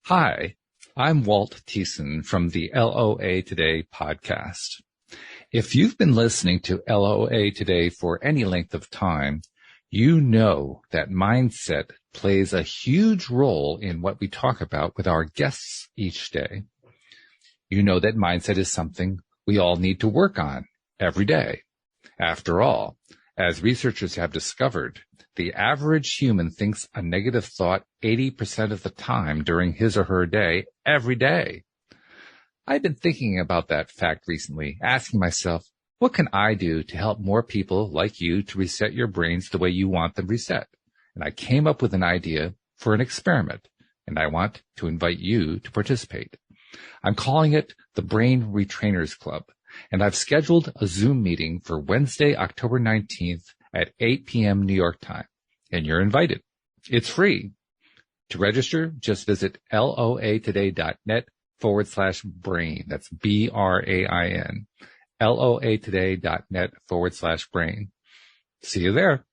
Hi, I'm Walt Thiessen from the LOA Today podcast. If you've been listening to LOA Today for any length of time, you know that mindset plays a huge role in what we talk about with our guests each day. You know that mindset is something we all need to work on every day. After all, as researchers have discovered, the average human thinks a negative thought 80% of the time during his or her day, every day. I've been thinking about that fact recently, asking myself, what can I do to help more people like you to reset your brains the way you want them reset? And I came up with an idea for an experiment, and I want to invite you to participate. I'm calling it the Brain Retrainers Club, and I've scheduled a Zoom meeting for Wednesday, October 19th at 8 p.m. New York time, and you're invited. It's free. To register, just visit loatoday.net/brain. That's BRAIN. loatoday.net/brain. See you there.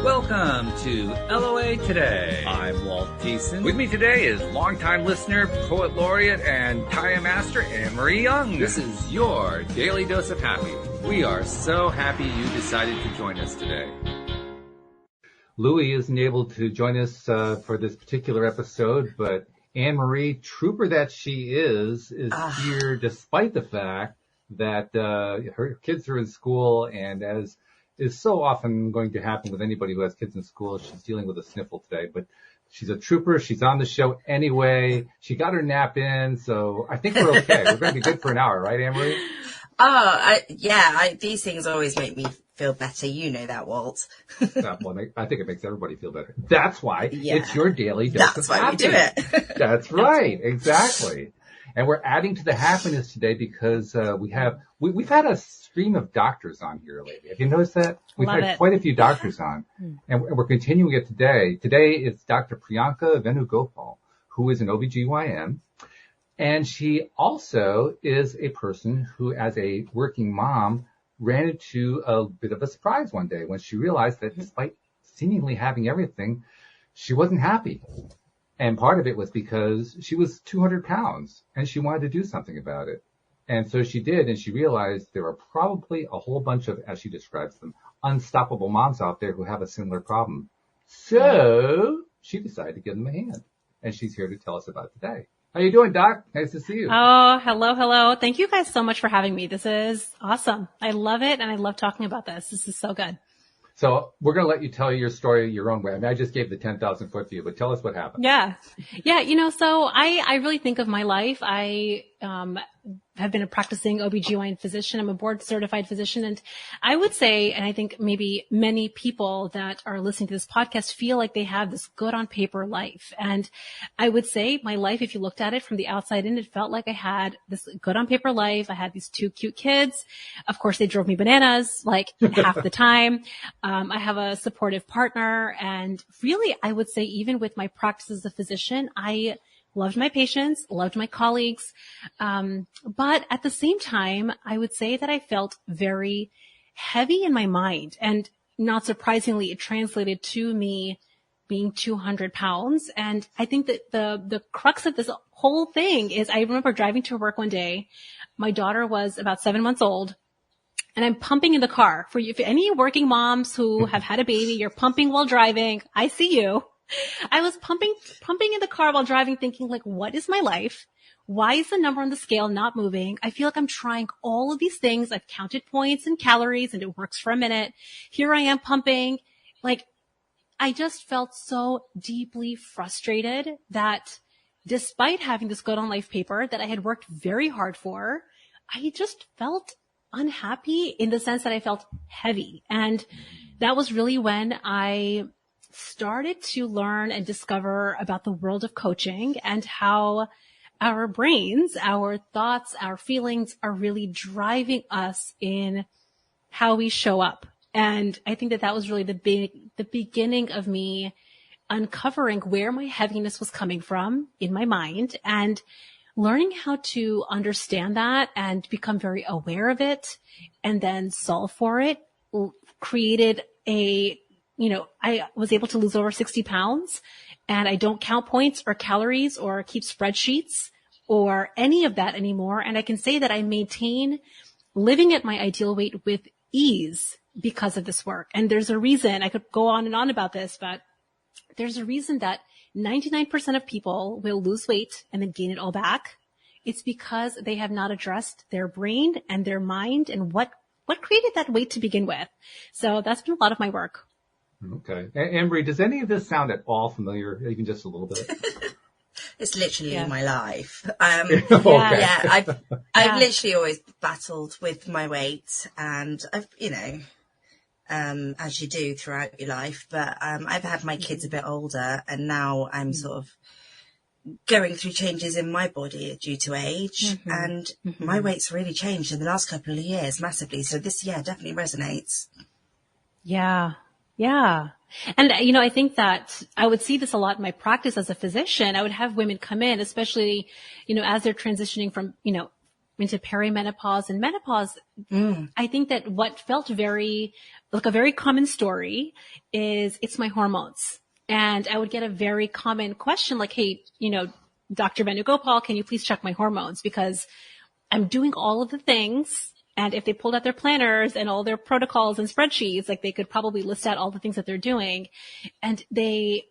Welcome to LOA Today. I'm Walt Thiessen. With me today is longtime listener, poet laureate, and Taya Master Anne-Marie Young. This is your daily dose of happy. We are so happy you decided to join us today. Louie isn't able to join us for this particular episode, but Anne-Marie, trooper that she is here despite the fact that her kids are in school, and as is so often going to happen with anybody who has kids in school, she's dealing with a sniffle today, but she's a trooper. She's on the show anyway. She got her nap in, so I think we're okay. We're going to be good for an hour, right, Anne-Marie? These things always make me feel better. You know that, Walt. Well, I think it makes everybody feel better. That's why it's your daily dose of happiness. That's why we do it. That's right. Exactly. And we're adding to the happiness today because we've had a stream of doctors on here lately. Have you noticed that? We've had quite a few doctors on, and we're continuing it today. Today is Dr. Priyanka Venugopal, who is an ObGyn, and she also is a person who, as a working mom, ran into a bit of a surprise one day when she realized that despite seemingly having everything, she wasn't happy. And part of it was because she was 200 pounds and she wanted to do something about it. And so she did, and she realized there are probably a whole bunch of, as she describes them, unstoppable moms out there who have a similar problem. So she decided to give them a hand, and she's here to tell us about it today. How you doing, Doc? Nice to see you. Oh, hello. Thank you guys so much for having me. This is awesome. I love it, and I love talking about this. This is so good. So we're going to let you tell your story your own way. I mean, I just gave the 10,000 foot view, but tell us what happened. Yeah. So I really think of my life. I have been a practicing ObGyn physician. I'm a board certified physician. And I would say, and I think maybe many people that are listening to this podcast feel like they have this good on paper life. And I would say my life, if you looked at it from the outside in, it felt like I had this good on paper life. I had these two cute kids. Of course, they drove me bananas like half the time. I have a supportive partner. And really, I would say even with my practice as a physician, I loved my patients, loved my colleagues. But at the same time, I would say that I felt very heavy in my mind. And not surprisingly, it translated to me being 200 pounds. And I think that the crux of this whole thing is I remember driving to work one day. My daughter was about 7 months old. And I'm pumping in the car. For any working moms who have had a baby, you're pumping while driving. I see you. I was pumping in the car while driving, thinking like, what is my life? Why is the number on the scale not moving? I feel like I'm trying all of these things. I've counted points and calories and it works for a minute. Here I am pumping. Like, I just felt so deeply frustrated that despite having this good on life paper that I had worked very hard for, I just felt unhappy in the sense that I felt heavy. And that was really when I started to learn and discover about the world of coaching and how our brains, our thoughts, our feelings are really driving us in how we show up. And I think that was really the beginning of me uncovering where my heaviness was coming from in my mind and learning how to understand that and become very aware of it and then solve for it created I was able to lose over 60 pounds, and I don't count points or calories or keep spreadsheets or any of that anymore. And I can say that I maintain living at my ideal weight with ease because of this work. And there's a reason, I could go on and on about this, but there's a reason that 99% of people will lose weight and then gain it all back. It's because they have not addressed their brain and their mind and what created that weight to begin with. So that's been a lot of my work. Okay. Anne-Marie, does any of this sound at all familiar, even just a little bit? It's literally my life. Okay. Yeah, I've literally always battled with my weight, and I've, as you do throughout your life, but I've had my kids a bit older, and now I'm sort of going through changes in my body due to age, and my weight's really changed in the last couple of years massively. So this, definitely resonates. Yeah. Yeah. And, I think that I would see this a lot in my practice as a physician. I would have women come in, especially, as they're transitioning from, into perimenopause and menopause. I think that what felt a very common story is it's my hormones. And I would get a very common question like, hey, Dr. Venugopal, can you please check my hormones? Because I'm doing all of the things. And if they pulled out their planners and all their protocols and spreadsheets, like they could probably list out all the things that they're doing. And they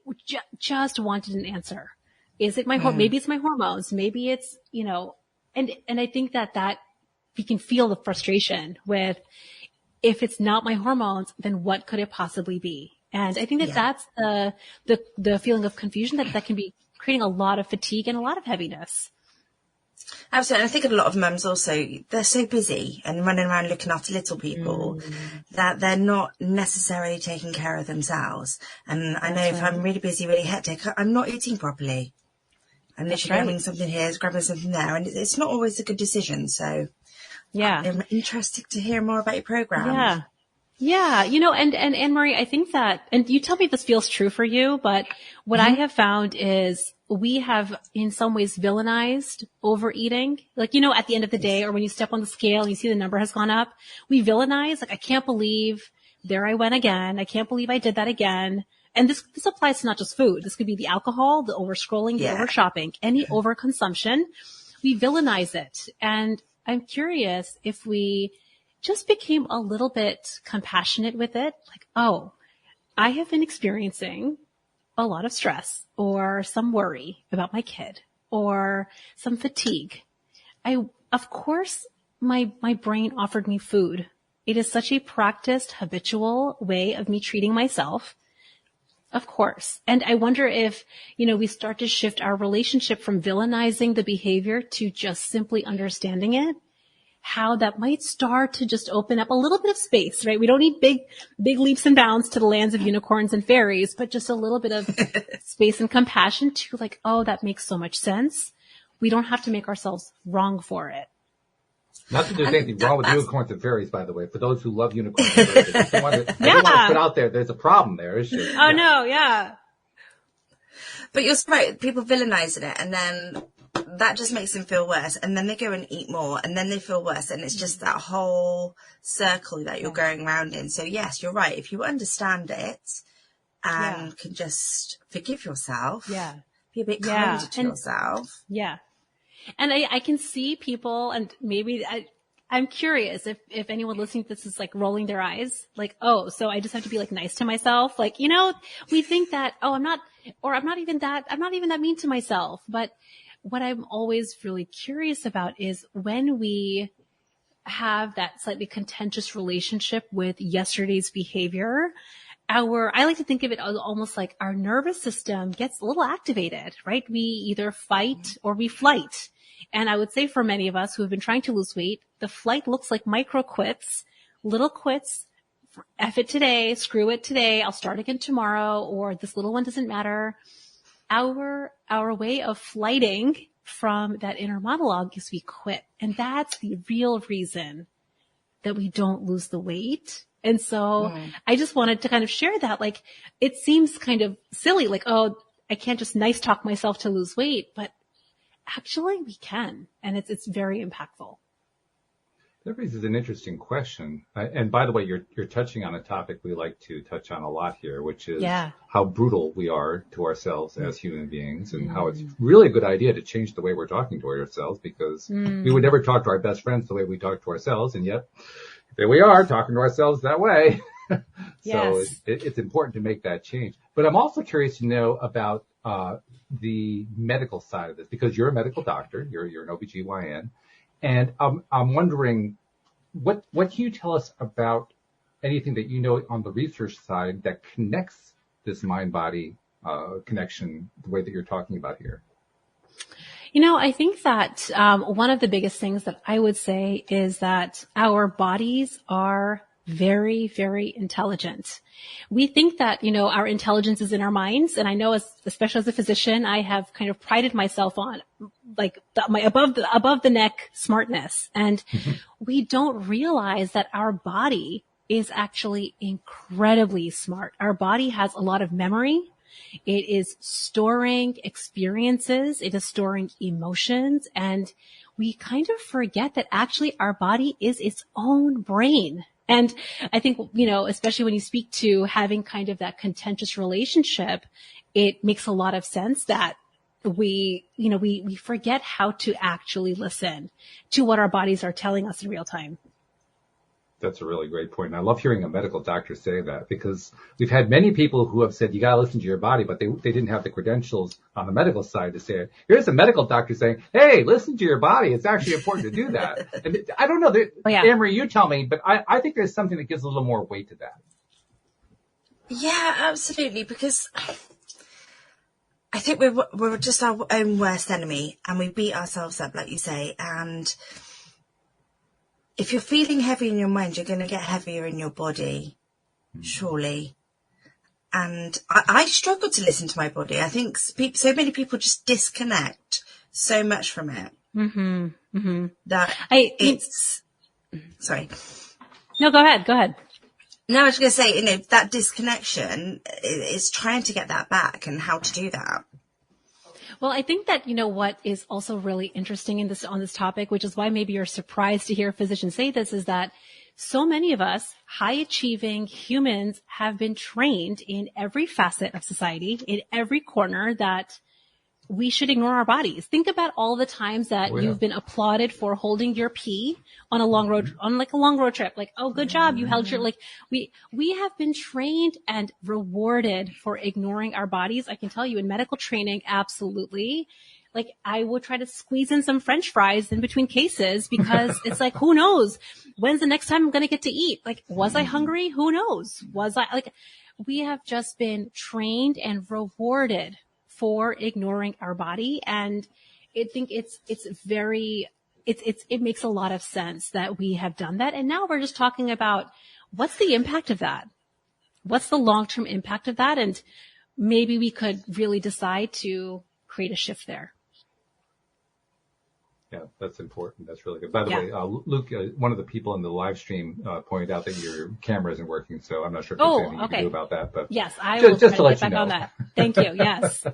just wanted an answer. Is it maybe it's my hormones. Maybe it's, and I think that we can feel the frustration with, if it's not my hormones, then what could it possibly be? And I think that that's the feeling of confusion that can be creating a lot of fatigue and a lot of heaviness. Absolutely. And I think a lot of mums also, they're so busy and running around looking after little people that they're not necessarily taking care of themselves. And I know if I'm really busy, really hectic, I'm not eating properly. I'm literally grabbing something here, grabbing something there, and it's not always a good decision. So I'm interested to hear more about your program. Yeah. And Anne-Marie, I think that, and you tell me if this feels true for you, but what I have found is we have in some ways villainized overeating. Like, at the end of the day, or when you step on the scale and you see the number has gone up, we villainize, like, I can't believe there I went again. I can't believe I did that again. And this applies to not just food. This could be the alcohol, the over scrolling, the over shopping, any over consumption. We villainize it. And I'm curious if we just became a little bit compassionate with it. Like, oh, I have been experiencing a lot of stress or some worry about my kid or some fatigue. Of course, my brain offered me food. It is such a practiced, habitual way of me treating myself. Of course. And I wonder if, we start to shift our relationship from villainizing the behavior to just simply understanding it, how that might start to just open up a little bit of space, right? We don't need big leaps and bounds to the lands of unicorns and fairies, but just a little bit of space and compassion to like, oh, that makes so much sense. We don't have to make ourselves wrong for it. Not that there's anything wrong with unicorns and fairies, by the way. For those who love unicorns and fairies, I don't want to put out there's a problem there, is there? Oh, no, yeah. But you're right, people villainizing it, and then that just makes them feel worse, and then they go and eat more, and then they feel worse, and it's just that whole circle that you're going around in. So yes, you're right. If you understand it and can just forgive yourself, be a bit kinder to yourself. Yeah. And I can see people, and maybe I'm curious if anyone listening to this is like rolling their eyes, like, oh, so I just have to be like nice to myself. Like, we think that, oh, I'm not even that mean to myself. But what I'm always really curious about is when we have that slightly contentious relationship with yesterday's behavior, I like to think of it as almost like our nervous system gets a little activated, right? We either fight or we flight. And I would say for many of us who have been trying to lose weight, the flight looks like micro quits, little quits. F it today, screw it today, I'll start again tomorrow, or this little one doesn't matter. Our way of flighting from that inner monologue is we quit. And that's the real reason that we don't lose the weight And so I just wanted to kind of share that. Like, it seems kind of silly, like, oh, I can't just nice talk myself to lose weight, but actually we can. And it's very impactful. That raises an interesting question. And by the way, you're touching on a topic we like to touch on a lot here, which is how brutal we are to ourselves as human beings, and how it's really a good idea to change the way we're talking to ourselves, because we would never talk to our best friends the way we talk to ourselves. And yet there we are talking to ourselves that way. So it's important to make that change. But I'm also curious to know about the medical side of this, because you're a medical doctor, you're an OBGYN. And I'm wondering, what can you tell us about anything that you know on the research side that connects this mind-body connection the way that you're talking about here? You know, I think that one of the biggest things that I would say is that our bodies are very, very intelligent. We think that, you know, our intelligence is in our minds. And I know, especially as a physician, I have kind of prided myself on like my above the neck smartness. And we don't realize that our body is actually incredibly smart. Our body has a lot of memory. It is storing experiences. It is storing emotions. And we kind of forget that actually our body is its own brain. And I think, you know, especially when you speak to having kind of that contentious relationship, it makes a lot of sense that we forget how to actually listen to what our bodies are telling us in real time. That's a really great point. And I love hearing a medical doctor say that, because we've had many people who have said, you got to listen to your body, but they didn't have the credentials on the medical side to say it. Here's a medical doctor saying, hey, listen to your body. It's actually important to do that. And I don't know, Anne-Marie, you tell me, but I think there's something that gives a little more weight to that. Yeah, absolutely. Because I think we're just our own worst enemy, and we beat ourselves up, like you say. And if you're feeling heavy in your mind, you're going to get heavier in your body, surely. And I struggle to listen to my body. I think so many people just disconnect so much from it. That sorry. No, go ahead. No, I was going to say, you know, that disconnection is trying to get that back, and how to do that. Well, I think that, you know, what is also really interesting on this topic, which is why maybe you're surprised to hear a physician say this, is that so many of us high achieving humans have been trained in every facet of society, in every corner, that we should ignore our bodies. Think about all the times that you've been applauded for holding your pee on a long road, on like a long road trip. Like, oh, good job. You held your, like, we have been trained and rewarded for ignoring our bodies. I can tell you in medical training, absolutely. Like, I would try to squeeze in some French fries in between cases, because it's like, who knows? When's the next time I'm going to get to eat? Like, was I hungry? Who knows? We have just been trained and rewarded for ignoring our body. And I think it makes a lot of sense that we have done that. And now we're just talking about what's the impact of that? What's the long-term impact of that? And maybe we could really decide to create a shift there. Yeah, that's important. That's really good. By the way, Luke, one of the people in the live stream pointed out that your camera isn't working, so I'm not sure if there's anything you can do about that. But yes, I will just to let get you back know. on that. Thank you. Yes.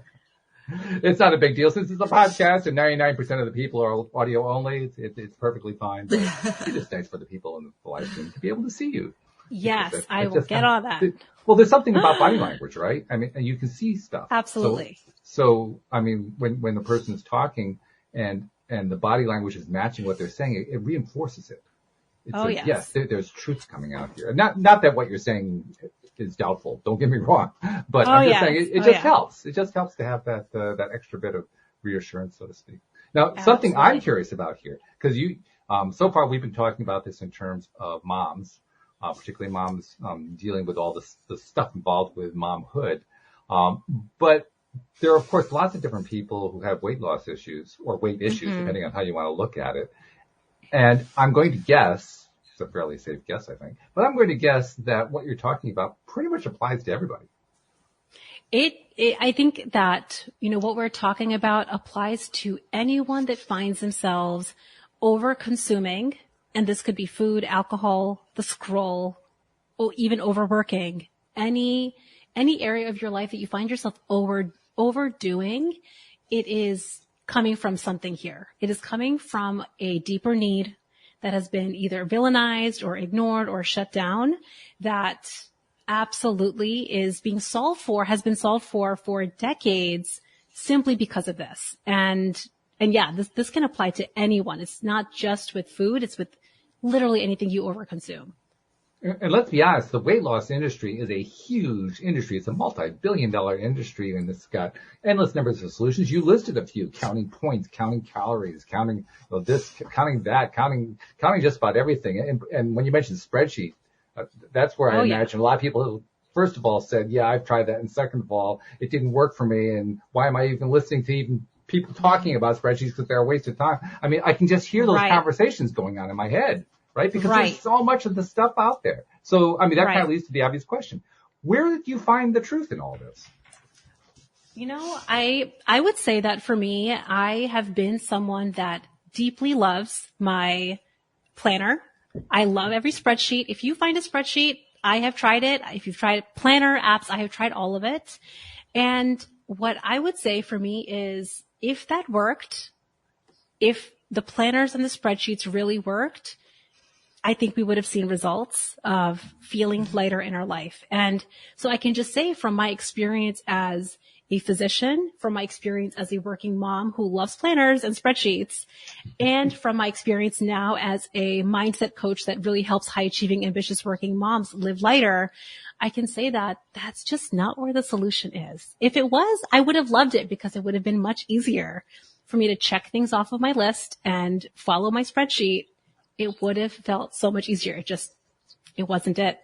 It's not a big deal since it's a podcast and 99% of the people are audio only. It's perfectly fine. But it's just nice for the people in the live stream to be able to see you. Yes, I will get on that. Well, there's something about body language, right? I mean, you can see stuff. Absolutely. So I mean, when the person is talking and the body language is matching what they're saying, it reinforces it. Yes, there's truth coming out here. Not that what you're saying is doubtful. Don't get me wrong, but I'm just saying it just helps. It just helps to have that extra bit of reassurance, so to speak. Now, something I'm curious about here, because so far we've been talking about this in terms of moms, particularly moms dealing with all the stuff involved with momhood, but there are, of course, lots of different people who have weight loss issues or weight issues, depending on how you want to look at it. And I'm going to guess, it's a fairly safe guess, I think, but I'm going to guess that what you're talking about pretty much applies to everybody. I think that, you know, what we're talking about applies to anyone that finds themselves over consuming, and this could be food, alcohol, the scroll, even overworking, any area of your life that you find yourself overdoing, it is coming from something here. It is coming from a deeper need that has been either villainized or ignored or shut down, that absolutely has been solved for decades simply because of this. And yeah, this can apply to anyone. It's not just with food. It's with literally anything you overconsume. And let's be honest, the weight loss industry is a huge industry. It's a multi-billion-dollar industry, and it's got endless numbers of solutions. You listed a few: counting points, counting calories, counting this, counting that, counting just about everything. And when you mentioned spreadsheet, that's where I imagine a lot of people who, first of all, said, "Yeah, I've tried that," and second of all, it didn't work for me. And why am I even listening to even people talking about spreadsheets, because they're a waste of time? I mean, I can just hear those conversations going on in my head. Right? Because there's so much of the stuff out there. So, I mean, that kind of leads to the obvious question. Where did you find the truth in all this? You know, I would say that for me, I have been someone that deeply loves my planner. I love every spreadsheet. If you find a spreadsheet, I have tried it. If you've tried planner apps, I have tried all of it. And what I would say for me is, if that worked, if the planners and the spreadsheets really worked, I think we would have seen results of feeling lighter in our life. And so I can just say, from my experience as a physician, from my experience as a working mom who loves planners and spreadsheets, and from my experience now as a mindset coach that really helps high achieving, ambitious working moms live lighter, I can say that that's just not where the solution is. If it was, I would have loved it, because it would have been much easier for me to check things off of my list and follow my spreadsheet. It would have felt so much easier. It wasn't it.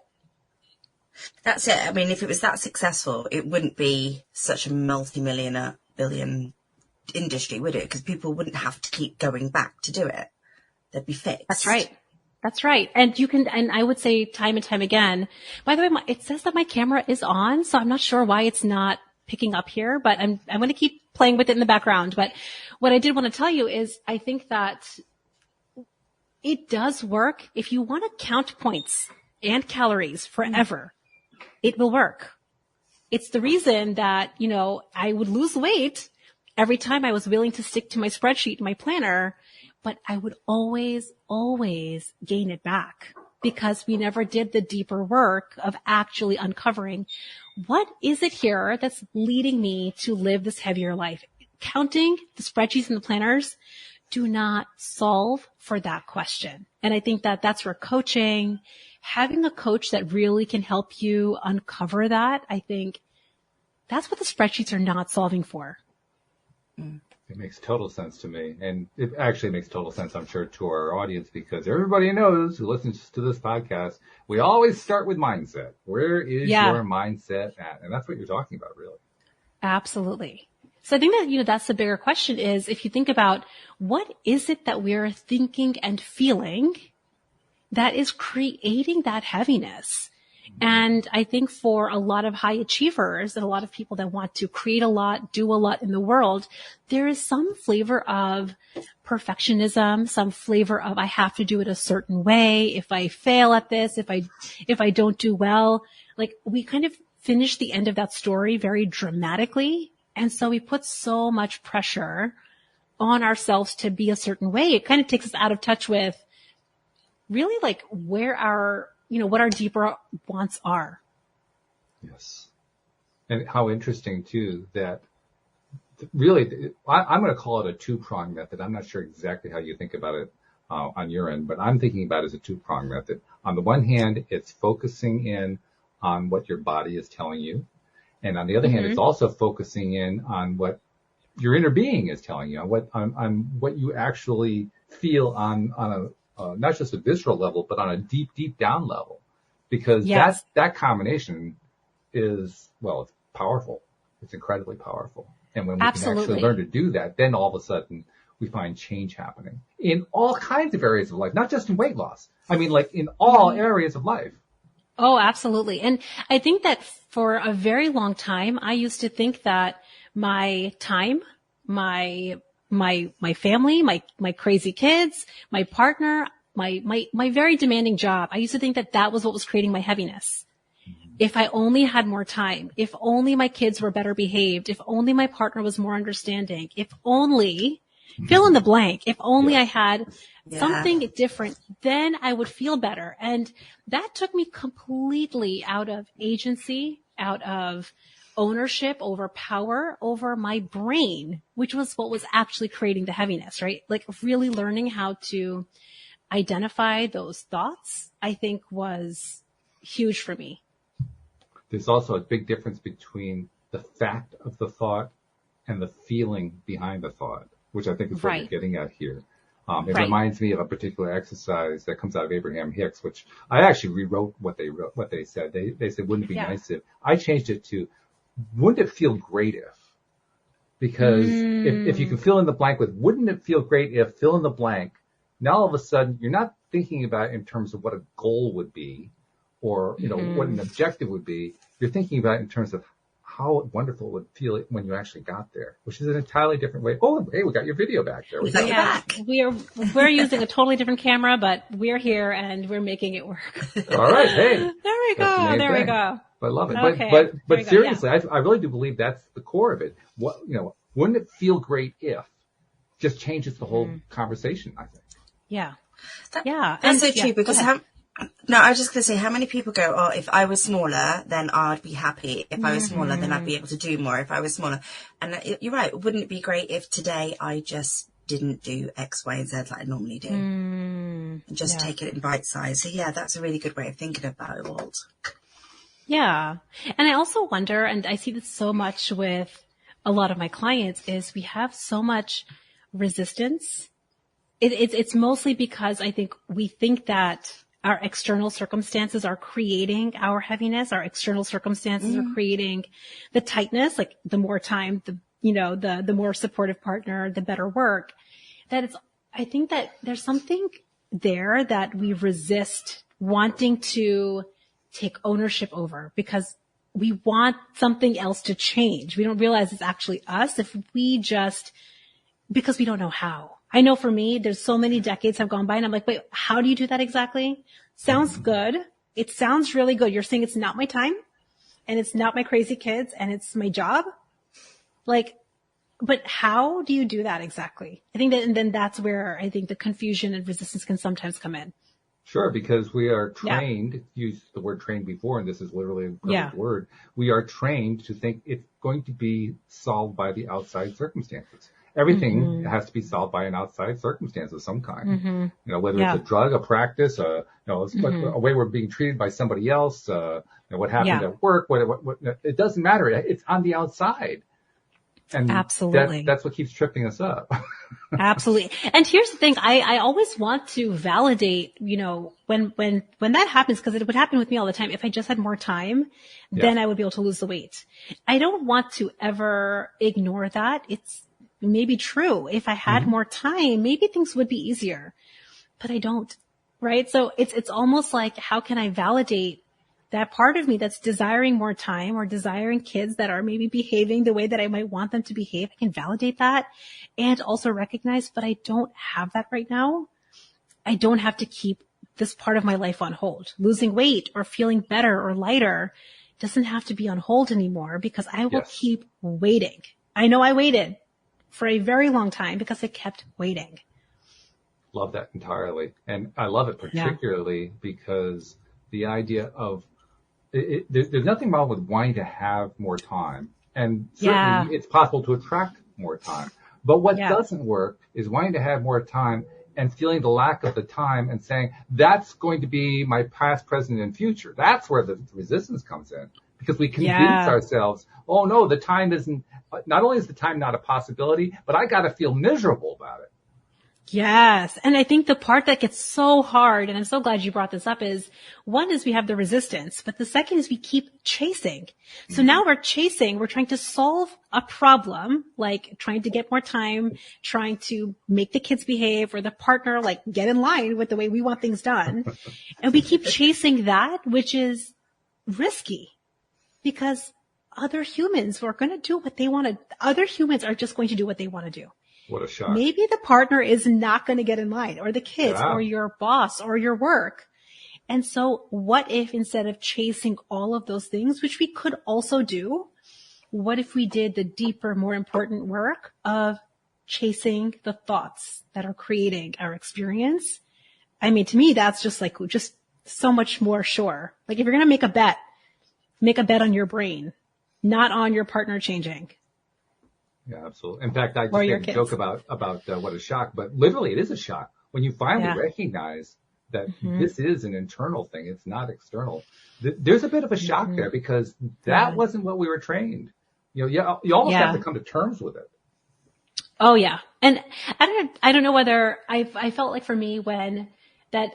That's it. I mean, if it was that successful, it wouldn't be such a multi-millionaire billion industry, would it? Because people wouldn't have to keep going back to do it. They'd be fixed. That's right. That's right. And I would say time and time again, by the way, it says that my camera is on, so I'm not sure why it's not picking up here, but I'm going to keep playing with it in the background. But what I did want to tell you is, I think that it does work. If you want to count points and calories forever, it will work. It's the reason that, I would lose weight every time I was willing to stick to my spreadsheet, my planner, but I would always gain it back, because we never did the deeper work of actually uncovering what is it here that's leading me to live this heavier life. Counting the spreadsheets and the planners do not solve for that question. And I think that that's where coaching, having a coach that really can help you uncover that, I think that's what the spreadsheets are not solving for. It makes total sense to me. And it actually makes total sense, I'm sure, to our audience, because everybody knows who listens to this podcast, we always start with mindset. Where is your mindset at? And that's what you're talking about, really. Absolutely. So I think that, that's the bigger question is, if you think about what is it that we're thinking and feeling that is creating that heaviness? And I think for a lot of high achievers and a lot of people that want to create a lot, do a lot in the world, there is some flavor of perfectionism, some flavor of I have to do it a certain way. If I fail at this, if I don't do well, like we kind of finish the end of that story very dramatically. And so we put so much pressure on ourselves to be a certain way. It kind of takes us out of touch with really like where our, what our deeper wants are. Yes. And how interesting too, that really, I'm going to call it a two-prong method. I'm not sure exactly how you think about it on your end, but I'm thinking about it as a two-prong method. On the one hand, it's focusing in on what your body is telling you. And on the other hand, it's also focusing in on what your inner being is telling you, on what you actually feel on a not just a visceral level, but on a deep, deep down level. Because that combination is, it's powerful. It's incredibly powerful. And when we can actually learn to do that, then all of a sudden we find change happening in all kinds of areas of life, not just in weight loss. I mean, like in all areas of life. Oh, absolutely. And I think that for a very long time, I used to think that my time, my family, my crazy kids, my partner, my very demanding job. I used to think that that was what was creating my heaviness. If I only had more time, if only my kids were better behaved, if only my partner was more understanding, if only, fill in the blank, if only I had something different, then I would feel better. And that took me completely out of agency, out of ownership over power over my brain, which was what was actually creating the heaviness, right? Like really learning how to identify those thoughts, I think was huge for me. There's also a big difference between the fact of the thought and the feeling behind the thought, which I think is what you're getting at here. It reminds me of a particular exercise that comes out of Abraham Hicks, which I actually rewrote what they said. They said, wouldn't it be nice if, I changed it to, wouldn't it feel great if? Because if you can fill in the blank with, wouldn't it feel great if, fill in the blank, now all of a sudden you're not thinking about it in terms of what a goal would be or, you know, what an objective would be. You're thinking about it in terms of how wonderful it would feel when you actually got there, which is an entirely different way. Oh, hey, we got your video back there. We're using a totally different camera, but we're here and we're making it work. All right. Hey, there we go. There we go. I love it. Okay. But seriously, I really do believe that's the core of it. What, you know, wouldn't it feel great if just changes the whole conversation, I think. Yeah. That's so true because no, I was just going to say, how many people go, oh, if I was smaller, then I'd be happy. If I was smaller, then I'd be able to do more if I was smaller. And you're right. Wouldn't it be great if today I just didn't do X, Y, and Z like I normally do? And just take it in bite size. So yeah, that's a really good way of thinking about it, Walt. Yeah. And I also wonder, and I see this so much with a lot of my clients, is we have so much resistance. It's mostly because I think we think that our external circumstances are creating our heaviness. Our external circumstances are creating the tightness, like the more time, the more supportive partner, the better work. I think that there's something there that we resist wanting to take ownership over because we want something else to change. We don't realize it's actually us because we don't know how. I know for me, there's so many decades have gone by and I'm like, wait, how do you do that exactly? Sounds good. It sounds really good. You're saying it's not my time and it's not my crazy kids and it's my job. Like, but how do you do that exactly? I think that, and then that's where I think the confusion and resistance can sometimes come in. Sure, because we are trained, used the word trained before, and this is literally a perfect word. We are trained to think it's going to be solved by the outside circumstances. Everything has to be solved by an outside circumstance of some kind. You know, whether it's a drug, a practice, a way we're being treated by somebody else, what happened at work, what, it doesn't matter. It's on the outside. And absolutely. That's what keeps tripping us up. Absolutely. And here's the thing. I always want to validate, when that happens, because it would happen with me all the time. If I just had more time, then I would be able to lose the weight. I don't want to ever ignore that. It's maybe true. If I had more time, maybe things would be easier, but I don't. Right. So it's almost like, how can I validate that part of me that's desiring more time or desiring kids that are maybe behaving the way that I might want them to behave? I can validate that and also recognize, but I don't have that right now. I don't have to keep this part of my life on hold. Losing weight or feeling better or lighter doesn't have to be on hold anymore because I will keep waiting. I know I waited for a very long time because I kept waiting. Love that entirely. And I love it particularly because the idea of there's nothing wrong with wanting to have more time. And certainly it's possible to attract more time. But what doesn't work is wanting to have more time and feeling the lack of the time and saying, that's going to be my past, present, and future. That's where the resistance comes in. Because we convince ourselves, oh no, the time isn't, not only is the time not a possibility, but I got to feel miserable about it. Yes. And I think the part that gets so hard, and I'm so glad you brought this up, is one is we have the resistance, but the second is we keep chasing. So now we're trying to solve a problem, like trying to get more time, trying to make the kids behave or the partner like get in line with the way we want things done. And we keep chasing that, which is risky because other humans are going to do what they want to, other humans are just going to do what they want to do. What a shock. maybe the partner is not going to get in line, or the kids, or your boss, or your work. And so what if, instead of chasing all of those things, which we could also do, what if we did the deeper, more important work of chasing the thoughts that are creating our experience? I mean, to me, that's just so much more sure. Like, if you're going to make a bet on your brain, not on your partner changing. Yeah, absolutely. In fact, I just made a joke about what a shock, but literally it is a shock when you finally recognize that this is an internal thing. It's not external. There's a bit of a shock there, because that wasn't what we were trained. You almost have to come to terms with it. Oh yeah. And I don't know whether I felt like, for me,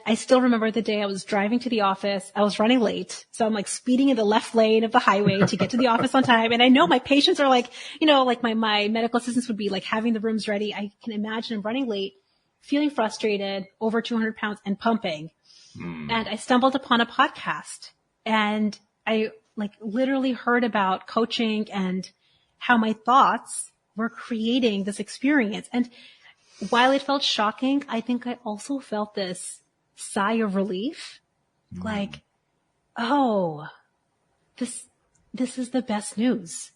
I still remember the day I was driving to the office. I was running late. So I'm like speeding in the left lane of the highway to get to the office on time. And I know my patients are like, like my medical assistants would be like having the rooms ready. I can imagine running late, feeling frustrated, over 200 pounds, and pumping. And I stumbled upon a podcast, and I literally heard about coaching and how my thoughts were creating this experience. And while it felt shocking, I think I also felt this sigh of relief. Like, oh, this is the best news.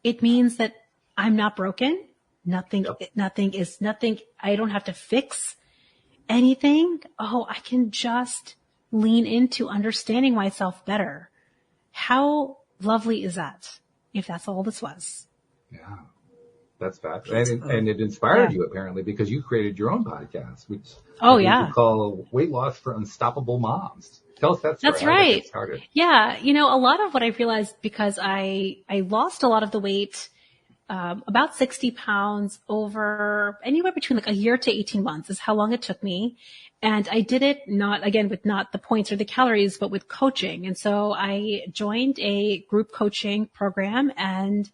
It means that I'm not broken. Nothing. I don't have to fix anything. Oh, I can just lean into understanding myself better. How lovely is that, if that's all this was? Yeah, that's fascinating. And it inspired you, apparently, because you created your own podcast, which you call Weight Loss for Unstoppable Moms. Tell us that story. That's right. Yeah. A lot of what I realized, because I lost a lot of the weight, about 60 pounds over anywhere between a year to 18 months is how long it took me. And I did it with not the points or the calories, but with coaching. And so I joined a group coaching program, and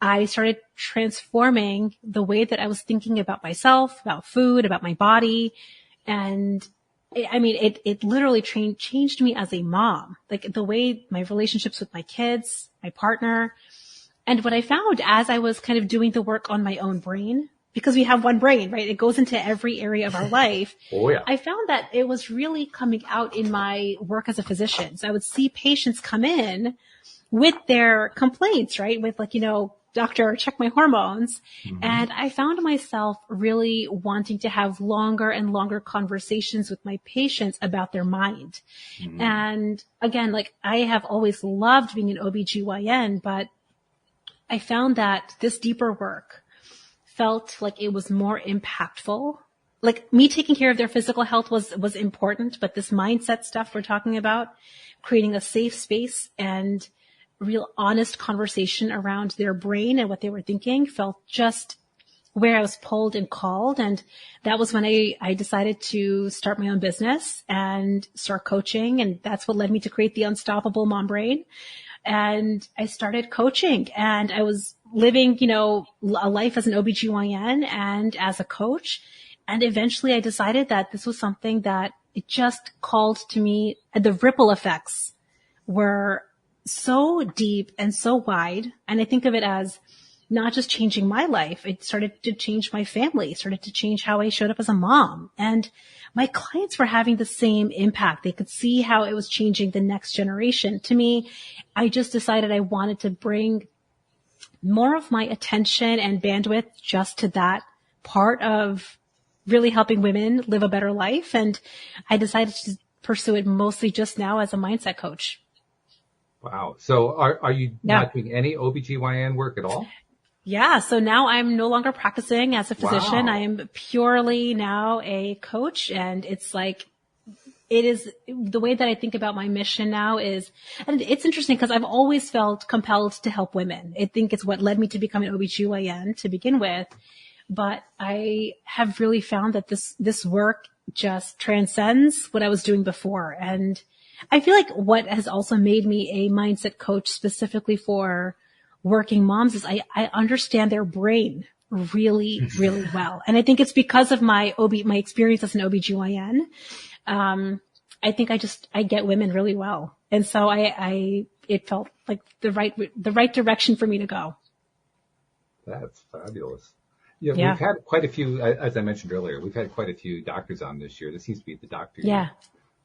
I started transforming the way that I was thinking about myself, about food, about my body. And it literally changed me as a mom, like the way my relationships with my kids, my partner. And what I found as I was kind of doing the work on my own brain, because we have one brain, right? It goes into every area of our life. Oh, yeah. I found that it was really coming out in my work as a physician. So I would see patients come in with their complaints, right? With doctor, check my hormones. And I found myself really wanting to have longer and longer conversations with my patients about their mind. And again, I have always loved being an OBGYN, but I found that this deeper work felt like it was more impactful. Like, me taking care of their physical health was important, but this mindset stuff we're talking about, creating a safe space and real honest conversation around their brain and what they were thinking, felt just where I was pulled and called. And that was when I decided to start my own business and start coaching. And that's what led me to create the Unstoppable Mom Brain. And I started coaching, and I was living, a life as an OBGYN and as a coach. And eventually I decided that this was something that it just called to me. The ripple effects were so deep and so wide. And I think of it as not just changing my life. It started to change my family, started to change how I showed up as a mom. And my clients were having the same impact. They could see how it was changing the next generation. To me, I just decided I wanted to bring more of my attention and bandwidth just to that part of really helping women live a better life. And I decided to pursue it mostly just now as a mindset coach. Wow. So are you not doing any OBGYN work at all? Yeah. So now I'm no longer practicing as a physician. Wow. I am purely now a coach. And it's it is the way that I think about my mission now is, and it's interesting because I've always felt compelled to help women. I think it's what led me to become an OBGYN to begin with. But I have really found that this work just transcends what I was doing before. And I feel like what has also made me a mindset coach specifically for working moms is I understand their brain really, really well. And I think it's because of my experience as an OBGYN. I think I get women really well. And so it felt like the right direction for me to go. That's fabulous. Yeah, Yeah. we've had quite a few, as I mentioned earlier, we've had quite a few doctors on this year. This seems to be the doctor year.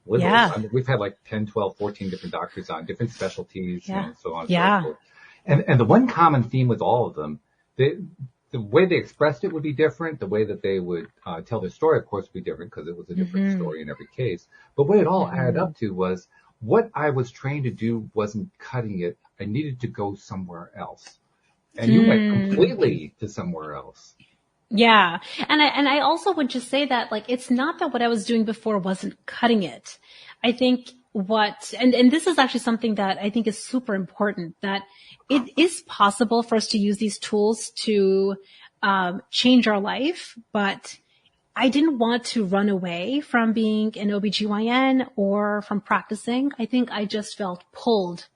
Yeah. I mean, we've had like 10, 12, 14 different doctors on different specialties, so on and so forth. And the one common theme with all of them, the way they expressed it would be different. The way that they would tell their story, of course, would be different because it was a different story in every case. But what it all added up to was what I was trained to do wasn't cutting it. I needed to go somewhere else. And you went completely to somewhere else. Yeah. And I also would just say that, like, it's not that what I was doing before wasn't cutting it. I think and this is actually something that I think is super important, that it is possible for us to use these tools to change our life, but I didn't want to run away from being an OBGYN or from practicing. I think I just felt pulled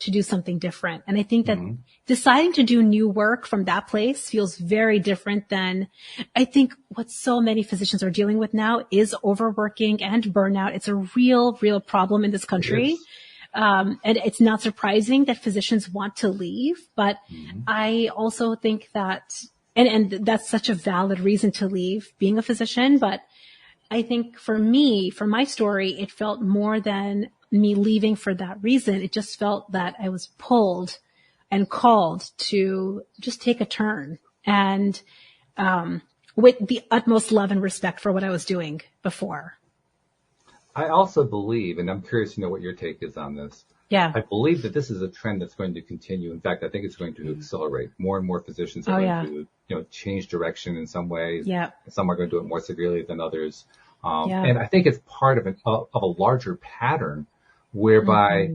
to do something different. And I think that deciding to do new work from that place feels very different than, I think, what so many physicians are dealing with now is overworking and burnout. It's a real, real problem in this country. And it's not surprising that physicians want to leave, but I also think that, and that's such a valid reason to leave being a physician. But I think for me, for my story, it felt more than me leaving for that reason. It just felt that I was pulled and called to just take a turn, and with the utmost love and respect for what I was doing before. I also believe, and I'm curious to know what your take is on this. Yeah. I believe that this is a trend that's going to continue. In fact, I think it's going to accelerate. More and more physicians are going to, change direction in some ways. Yeah. Some are going to do it more severely than others. And I think it's part of a larger pattern whereby,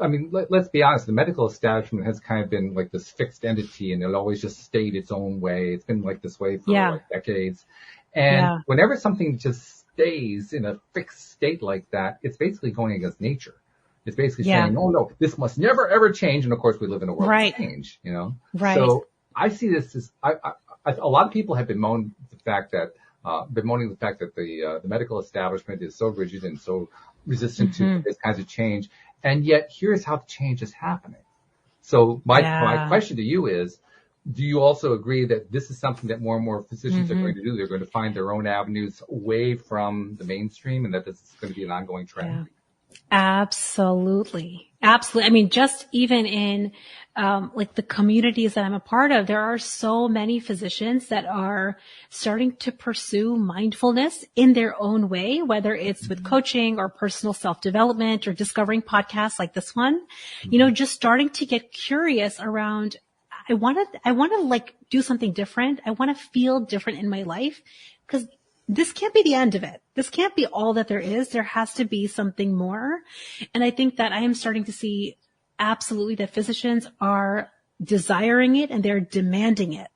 I mean, let's be honest, the medical establishment has kind of been like this fixed entity, and it'll always just stayed its own way. It's been like this way for like decades. And whenever something just stays in a fixed state like that, it's basically going against nature. It's basically saying, oh no, this must never ever change. And of course we live in a world of change, Right. So I see this as, a lot of people have bemoaned the fact that, the medical establishment is so rigid and so resistant to this kinds of change. And yet here's how the change is happening. So my question to you is, do you also agree that this is something that more and more physicians are going to do? They're going to find their own avenues away from the mainstream, and that this is going to be an ongoing trend? Yeah. Absolutely. Absolutely. I mean, just even in, like the communities that I'm a part of, there are so many physicians that are starting to pursue mindfulness in their own way, whether it's with coaching or personal self-development or discovering podcasts like this one, just starting to get curious around, I want to like do something different. I want to feel different in my life, because this can't be the end of it. This can't be all that there is. There has to be something more. And I think that I am starting to see absolutely that physicians are desiring it and they're demanding it,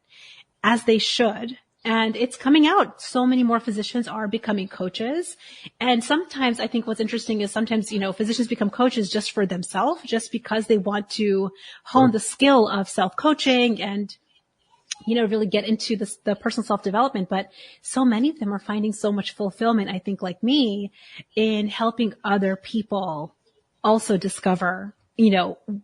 as they should. And it's coming out. So many more physicians are becoming coaches. And sometimes I think what's interesting is sometimes, physicians become coaches just for themselves, just because they want to hone the skill of self-coaching and really get into the personal self-development. But so many of them are finding so much fulfillment, I think, like me, in helping other people also discover,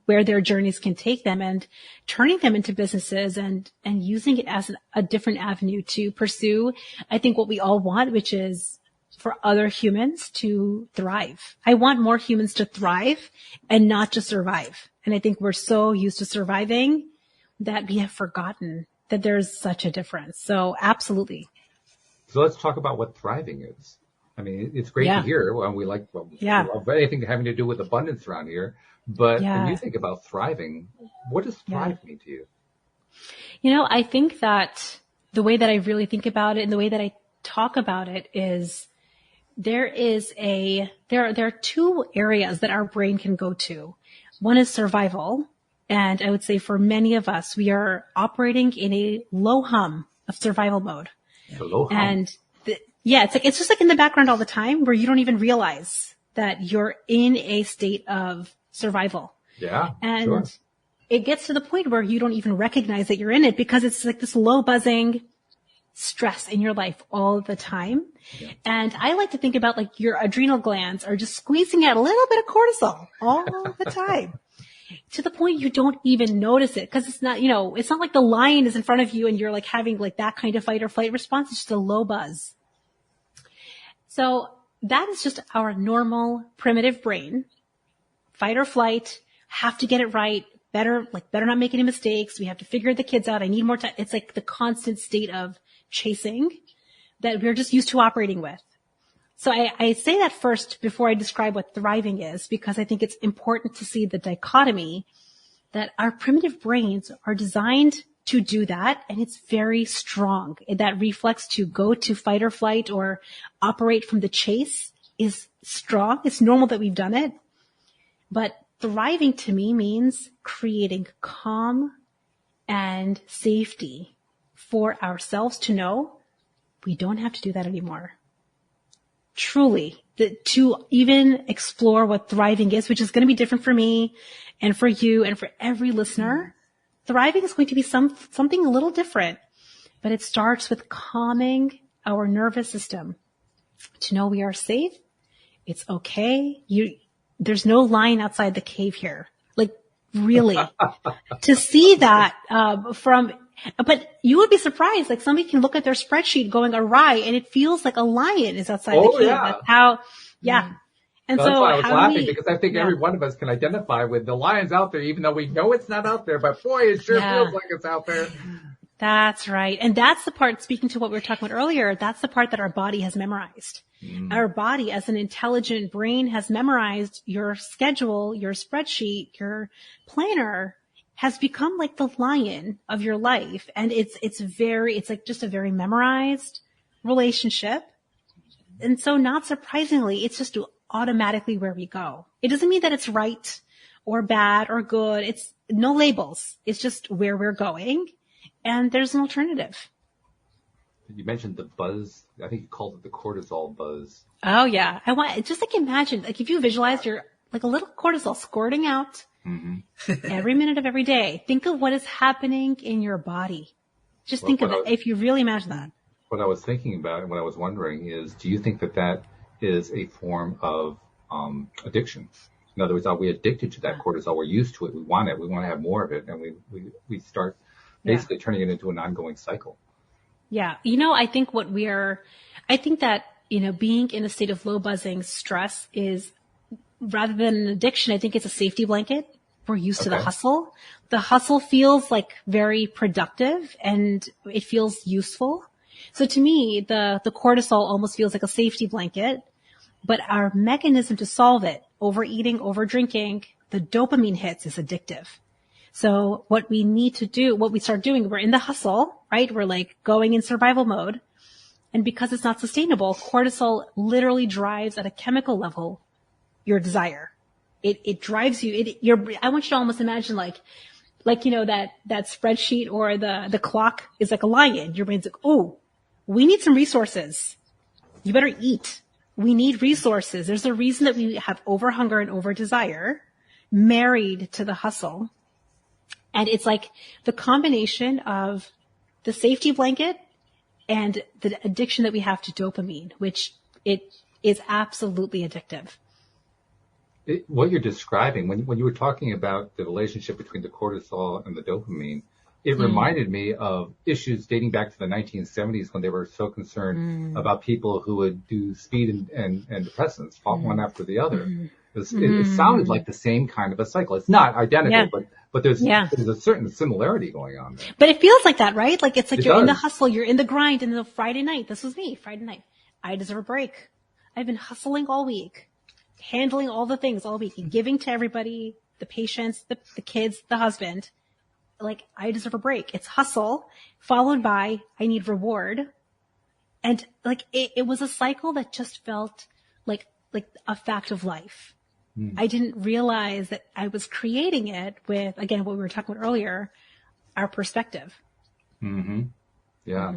where their journeys can take them, and turning them into businesses and using it as a different avenue to pursue, I think, what we all want, which is for other humans to thrive. I want more humans to thrive and not just survive. And I think we're so used to surviving that we have forgotten that there's such a difference. So absolutely. So let's talk about what thriving is. I mean, it's great to hear. We love anything having to do with abundance around here. But when you think about thriving, what does thrive mean to you? I think that the way that I really think about it and the way that I talk about it is there are two areas that our brain can go to. One is survival. And I would say for many of us, we are operating in a low hum of survival mode. A low hum. And it's just like in the background all the time, where you don't even realize that you're in a state of survival. Yeah. And it gets to the point where you don't even recognize that you're in it, because it's like this low buzzing stress in your life all the time. Yeah. And I like to think about like your adrenal glands are just squeezing out a little bit of cortisol all the time. to the point you don't even notice it because it's not, it's not like the lion is in front of you and you're like having like that kind of fight or flight response. It's just a low buzz. So that is just our normal primitive brain. Fight or flight, have to get it right. Better not make any mistakes. We have to figure the kids out. I need more time. It's like the constant state of chasing that we're just used to operating with. So I say that first before I describe what thriving is, because I think it's important to see the dichotomy that our primitive brains are designed to do that. And it's very strong. That reflex to go to fight or flight or operate from the chase is strong. It's normal that we've done it. But thriving to me means creating calm and safety for ourselves to know we don't have to do that anymore. Truly, to even explore what thriving is, which is going to be different for me and for you and for every listener. Thriving is going to be something a little different, but it starts with calming our nervous system to know we are safe. It's okay. There's no lion outside the cave here. Like really to see that, but you would be surprised. Like somebody can look at their spreadsheet going awry and it feels like a lion is outside the cave. Yeah. That's how, yeah. And that's so why I was laughing because I think every one of us can identify with the lion's out there, even though we know it's not out there, but boy, it sure feels like it's out there. That's right. And that's the part, speaking to what we were talking about earlier, that's the part that our body has memorized. Our body as an intelligent brain has memorized your schedule, your spreadsheet, your planner has become like the lion of your life. And it's like just a very memorized relationship. And so not surprisingly, it's just automatically where we go. It doesn't mean that it's right or bad or good. It's no labels. It's just where we're going. And there's an alternative. You mentioned the buzz. I think you called it the cortisol buzz. Oh yeah. Just like imagine, like if you visualize you're like a little cortisol squirting out every minute of every day. Think of what is happening in your body. Just think of it. If you really imagine that. What I was thinking about and what I was wondering is, do you think that is a form of addiction? In other words, are we addicted to that cortisol? We're used to it. We want it. We want to have more of it. And we start basically turning it into an ongoing cycle. Yeah. I think that, being in a state of low buzzing stress is rather than an addiction, I think it's a safety blanket. We're used to the hustle. The hustle feels like very productive and it feels useful. So to me, the cortisol almost feels like a safety blanket, but our mechanism to solve it, overeating, overdrinking, the dopamine hits is addictive. So what we need to do, what we start doing, we're in the hustle, right? We're like going in survival mode. And because it's not sustainable, cortisol literally drives at a chemical level your desire. It drives you. I want you to almost imagine like that spreadsheet or the clock is like a lion. Your brain's like, oh, we need some resources. You better eat. We need resources. There's a reason that we have over hunger and over desire married to the hustle. And it's like the combination of the safety blanket and the addiction that we have to dopamine, which it is absolutely addictive. What you're describing, when you were talking about the relationship between the cortisol and the dopamine, it reminded me of issues dating back to the 1970s when they were so concerned about people who would do speed and depressants, one after the other. It sounded like the same kind of a cycle. It's not identical, but there's a certain similarity going on there. But it feels like that, right? Like it's like you're in the hustle, you're in the grind, and then Friday night, this was me, Friday night. I deserve a break. I've been hustling all week, handling all the things all week, giving to everybody, the patients, the kids, the husband. Like, I deserve a break. It's hustle followed by I need reward. And like, it was a cycle that just felt like a fact of life. I didn't realize that I was creating it with, again, what we were talking about earlier, our perspective. Yeah.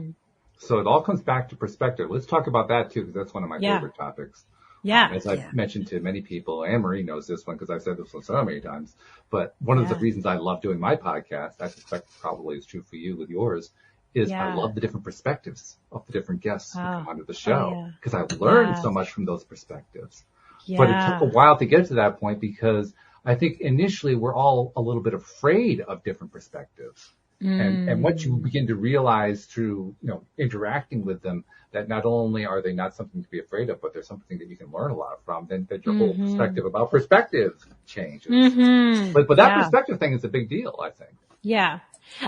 So it all comes back to perspective. Let's talk about that too, because that's one of my favorite topics. As I've mentioned to many people, Anne-Marie knows this one because I've said this one so many times, but one of the reasons I love doing my podcast, I suspect probably is true for you with yours, is I love the different perspectives of the different guests who come onto the show because I've learned so much from those perspectives. But it took a while to get to that point because I think initially we're all a little bit afraid of different perspectives. And once you begin to realize through, interacting with them that not only are they not something to be afraid of, but they're something that you can learn a lot from, then that your whole perspective about perspective changes. But that perspective thing is a big deal, I think. Yeah.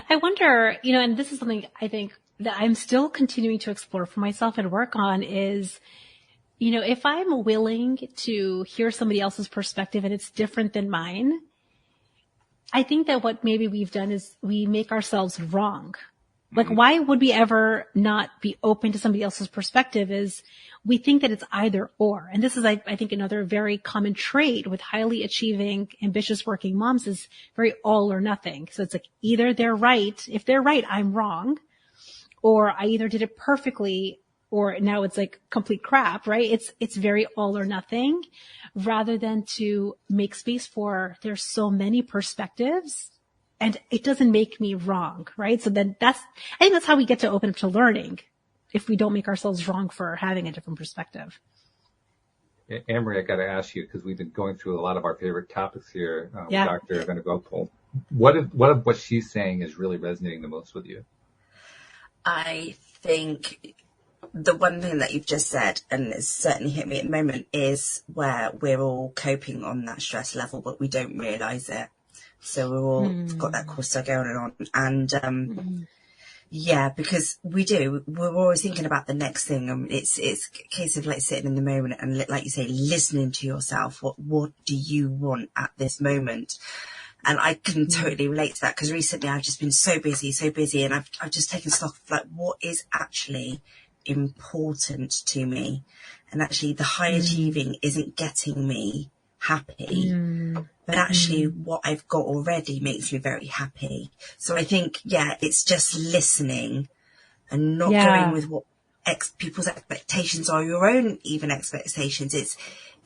I wonder, and this is something I think that I'm still continuing to explore for myself and work on is, if I'm willing to hear somebody else's perspective and it's different than mine, I think that what maybe we've done is we make ourselves wrong. Like, why would we ever not be open to somebody else's perspective is we think that it's either or. And this is, I think, another very common trait with highly achieving, ambitious working moms is very all or nothing. So it's like either they're right. If they're right, I'm wrong. Or I either did it perfectly or now it's like complete crap, right? It's very all or nothing rather than to make space for there's so many perspectives and it doesn't make me wrong, right? So then I think that's how we get to open up to learning if we don't make ourselves wrong for having a different perspective. Anne-Marie, I got to ask you, because we've been going through a lot of our favorite topics here with Dr. Venugopal. What of what she's saying is really resonating the most with you? I think the one thing that you've just said, and it's certainly hit me at the moment, is where we're all coping on that stress level, but we don't realise it. So we've all got that cortisol going on. And because we're always thinking about the next thing. And it's a case of like sitting in the moment and, like you say, listening to yourself. What do you want at this moment? And I can totally relate to that because recently I've just been so busy, and I've just taken stock of like what is actually important to me. And actually the high achieving isn't getting me happy, but actually what I've got already makes me very happy. So I think, it's just listening and not going with what people's expectations are, your own even expectations.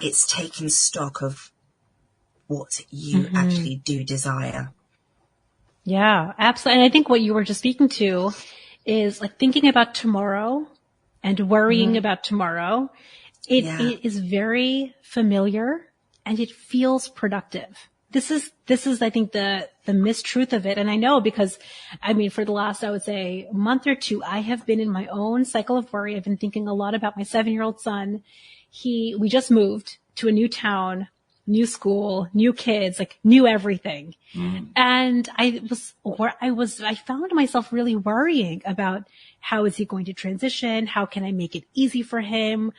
It's taking stock of what you actually do desire. Yeah, absolutely. And I think what you were just speaking to is like thinking about tomorrow and worrying about tomorrow. It is very familiar and it feels productive. This is, I think, the mistruth of it. And I know because, for the last, I would say, month or two, I have been in my own cycle of worry. I've been thinking a lot about my 7-year-old son. We just moved to a new town, new school, new kids, like new everything. And I found myself really worrying about how is he going to transition? How can I make it easy for him?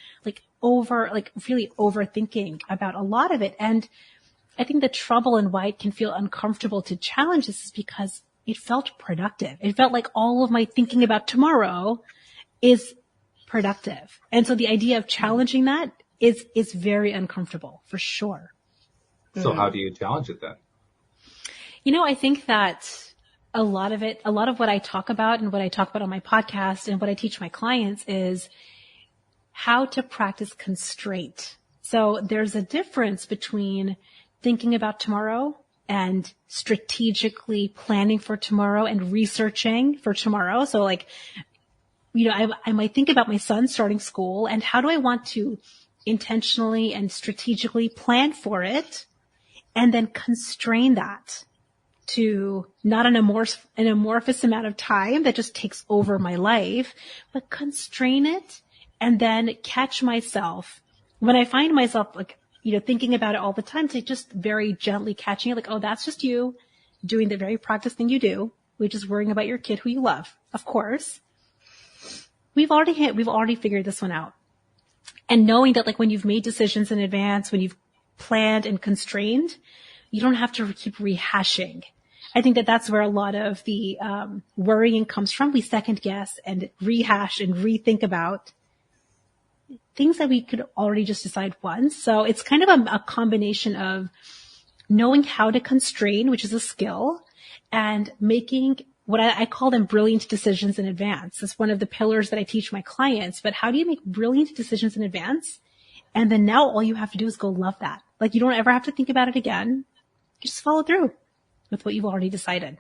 Really overthinking about a lot of it. And I think the trouble and why it can feel uncomfortable to challenge this is because it felt productive. It felt like all of my thinking about tomorrow is productive. And so the idea of challenging that is very uncomfortable for sure. So how do you challenge it then? I think that a lot of what I talk about and what I talk about on my podcast and what I teach my clients is how to practice constraint. So there's a difference between thinking about tomorrow and strategically planning for tomorrow and researching for tomorrow. So I might think about my son starting school and how do I want to intentionally and strategically plan for it and then constrain that to not an amorphous amount of time that just takes over my life, but constrain it and then catch myself when I find myself thinking about it all the time, to just very gently catching it, oh, that's just you doing the very practice thing you do, which is worrying about your kid who you love. Of course, we've already figured this one out. And knowing that when you've made decisions in advance, when you've planned and constrained, you don't have to keep rehashing. I think that that's where a lot of the worrying comes from. We second guess and rehash and rethink about things that we could already just decide once. So it's kind of a combination of knowing how to constrain, which is a skill, and making what I call them brilliant decisions in advance. It's one of the pillars that I teach my clients. But how do you make brilliant decisions in advance? And then now all you have to do is go love that. You don't ever have to think about it again. You just follow through with what you've already decided.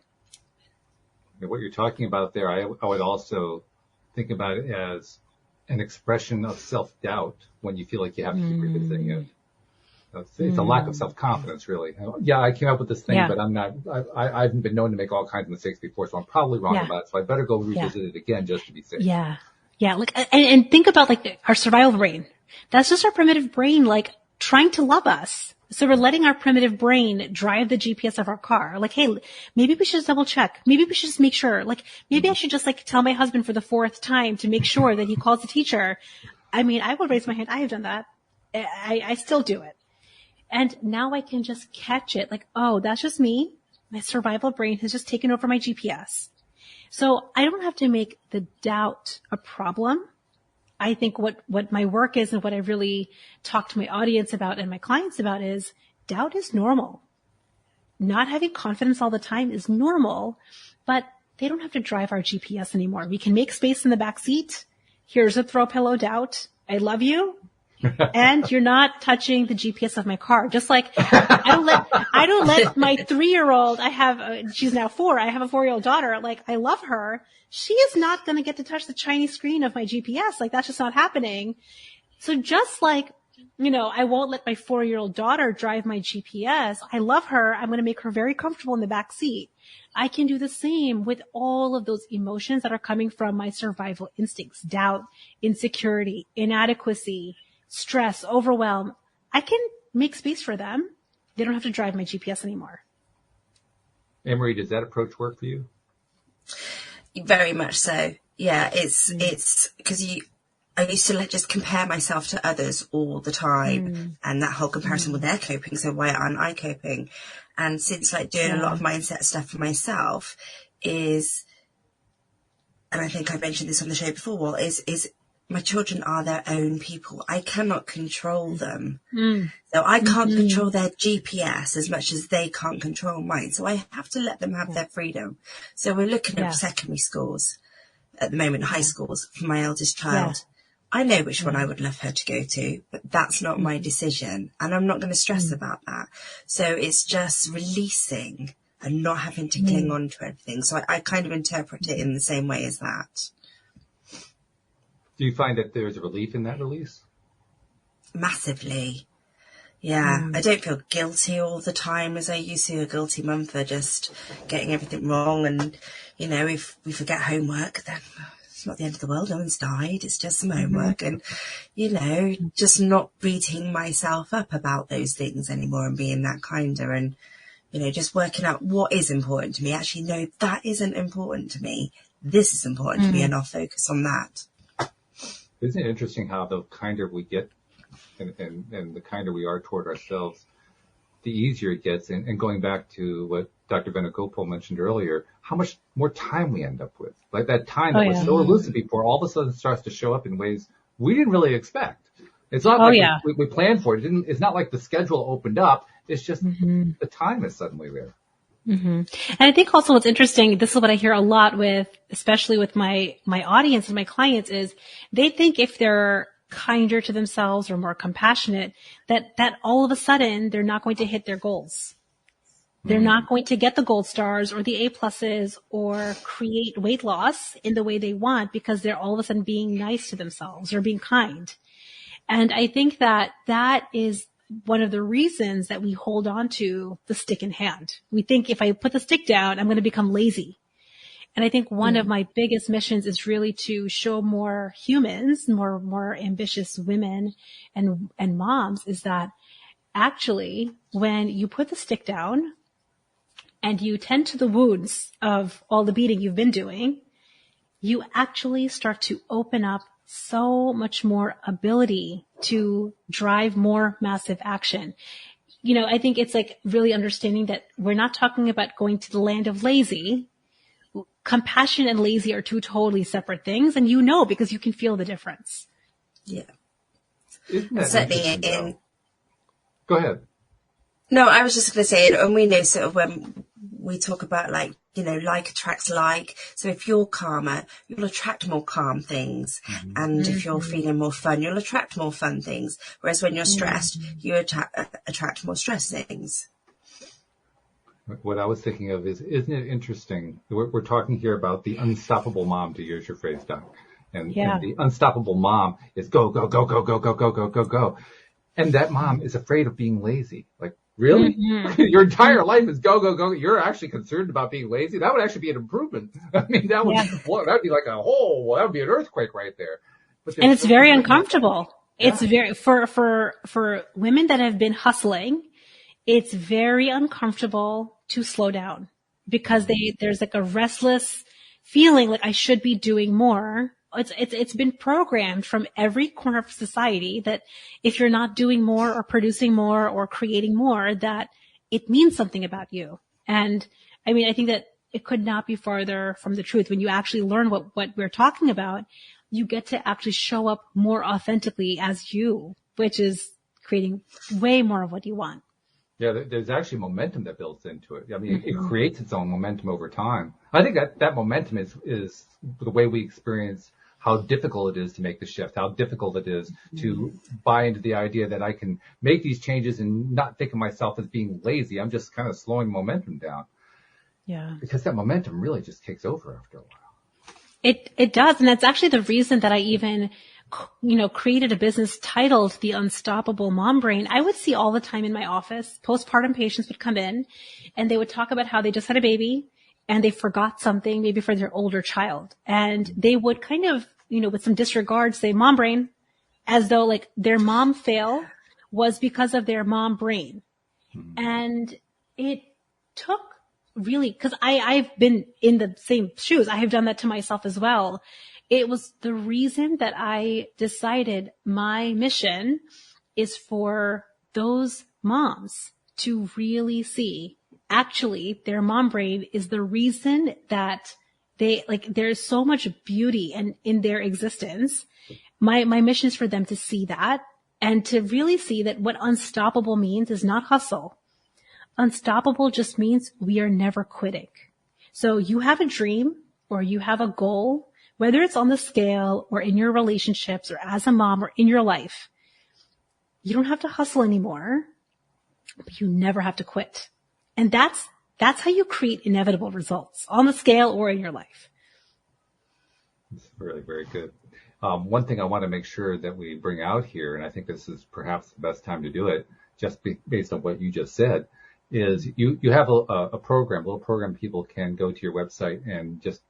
What you're talking about there, I would also think about it as an expression of self-doubt when you feel like you have to keep revisiting it. It's a lack of self-confidence, really. Yeah, I came up with this thing, but I haven't been known to make all kinds of mistakes before, so I'm probably wrong about it. So I better go revisit it again just to be safe. Yeah. Yeah. Like, and think about like our survival brain. That's just our primitive brain, like trying to love us. So we're letting our primitive brain drive the GPS of our car. Like, hey, maybe we should just double check. Maybe we should just make sure. Like, maybe I should just like tell my husband for the 4th time to make sure that he calls the teacher. I mean, I would raise my hand. I have done that. I still do it. And now I can just catch it. Like, oh, that's just me. My survival brain has just taken over my GPS. So I don't have to make the doubt a problem. I think what my work is and what I really talk to my audience about and my clients about is doubt is normal. Not having confidence all the time is normal, but they don't have to drive our GPS anymore. We can make space in the back seat. Here's a throw pillow doubt. I love you. And you're not touching the GPS of my car. Just like I don't let my 3-year-old, she's now 4. I have a 4-year-old daughter. Like, I love her. She is not going to get to touch the shiny screen of my GPS. Like, that's just not happening. So just like, I won't let my 4-year-old daughter drive my GPS. I love her. I'm going to make her very comfortable in the back seat. I can do the same with all of those emotions that are coming from my survival instincts: doubt, insecurity, inadequacy, stress, overwhelm. I can make space for them. They don't have to drive my GPS anymore. Anne-Marie, does that approach work for you? Very much so. Yeah, it's because I used to just compare myself to others all the time, and that whole comparison with their coping. So why aren't I coping? And since like doing a lot of mindset stuff for myself and I think I mentioned this on the show before, Walt, is my children are their own people. I cannot control them. So I can't control their GPS as much as they can't control mine. So I have to let them have their freedom. So we're looking at secondary schools at the moment, high schools for my eldest child. I know which one I would love her to go to, but that's not my decision. And I'm not going to stress about that. So it's just releasing and not having to cling on to everything. So I kind of interpret it in the same way as that. Do you find that there's a relief in that release? Massively. Yeah. I don't feel guilty all the time as I used to, a guilty mum for just getting everything wrong. And, if we forget homework, then it's not the end of the world. No one's died. It's just some homework. And, just not beating myself up about those things anymore and being that kinder and, just working out what is important to me. Actually, no, that isn't important to me. This is important to me, and I'll focus on that. Isn't it interesting how the kinder we get and the kinder we are toward ourselves, the easier it gets? And going back to what Dr. Venugopal mentioned earlier, how much more time we end up with. Like that time that was so elusive before all of a sudden starts to show up in ways we didn't really expect. It's not we planned for it. It's not like the schedule opened up. It's just the time is suddenly there. And I think also what's interesting, this is what I hear a lot with, especially with my audience and my clients, is they think if they're kinder to themselves or more compassionate, that all of a sudden they're not going to hit their goals. They're not going to get the gold stars or the A+ or create weight loss in the way they want because they're all of a sudden being nice to themselves or being kind. And I think that is one of the reasons that we hold on to the stick in hand. We think if I put the stick down, I'm going to become lazy. And I think one of my biggest missions is really to show more humans, more ambitious women and moms, is that actually when you put the stick down and you tend to the wounds of all the beating you've been doing, you actually start to open up so much more ability to drive more massive action. I think it's like really understanding that we're not talking about going to the land of lazy. Compassion and lazy are two totally separate things. And because you can feel the difference. Yeah. Certainly. Go ahead. No, I was just going to say, and we know sort of when we talk about like attracts like. So if you're calmer, you'll attract more calm things. And if you're feeling more fun, you'll attract more fun things. Whereas when you're stressed, you attract more stress things. What I was thinking of is, isn't it interesting? We're talking here about the unstoppable mom, to use your phrase, Doc. And the unstoppable mom is go, go, go, go, go, go, go, go, go, go. And that mom is afraid of being lazy. Like, really? Mm-hmm. Your entire life is go, go, go. You're actually concerned about being lazy. That would actually be an improvement. I mean, that would be like that would be an earthquake right there. And it's very uncomfortable. Yeah. It's very, for women that have been hustling, it's very uncomfortable to slow down because there's like a restless feeling like I should be doing more. It's been programmed from every corner of society that if you're not doing more or producing more or creating more, that it means something about you. And I mean, I think that it could not be farther from the truth. When you actually learn what we're talking about, you get to actually show up more authentically as you, which is creating way more of what you want. Yeah, there's actually momentum that builds into it. I mean, it creates its own momentum over time. I think that momentum is the way we experience how difficult it is to make the shift, how difficult it is to buy into the idea that I can make these changes and not think of myself as being lazy. I'm just kind of slowing momentum down. Yeah. Because that momentum really just takes over after a while. It does. And that's actually the reason that I even, created a business titled The Unstoppable Mom Brain. I would see all the time in my office, postpartum patients would come in and they would talk about how they just had a baby and they forgot something maybe for their older child. And they would kind of, with some disregard say mom brain, as though like their mom fail was because of their mom brain. And it took really, because I've been in the same shoes. I have done that to myself as well. It was the reason that I decided my mission is for those moms to really see actually their mom brain is the reason that there's so much beauty in their existence. My mission is for them to see that and to really see that what unstoppable means is not hustle. Unstoppable just means we are never quitting. So you have a dream or you have a goal, whether it's on the scale or in your relationships or as a mom or in your life. You don't have to hustle anymore, but you never have to quit. And that's how you create inevitable results on the scale or in your life. It's really very good. One thing I want to make sure that we bring out here, and I think this is perhaps the best time to do it, just based on what you just said, is you have a little program people can go to your website and just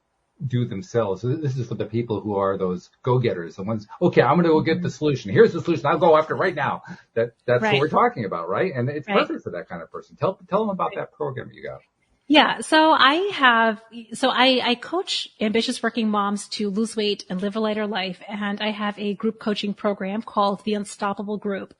do themselves. So this is for the people who are those go-getters, the ones, okay, I'm going to go get the solution. Here's the solution. I'll go after it right now. That's right. What we're talking about, right? And it's perfect for that kind of person. Tell them about that program you got. Yeah. So I coach ambitious working moms to lose weight and live a lighter life. And I have a group coaching program called the Unstoppable Group.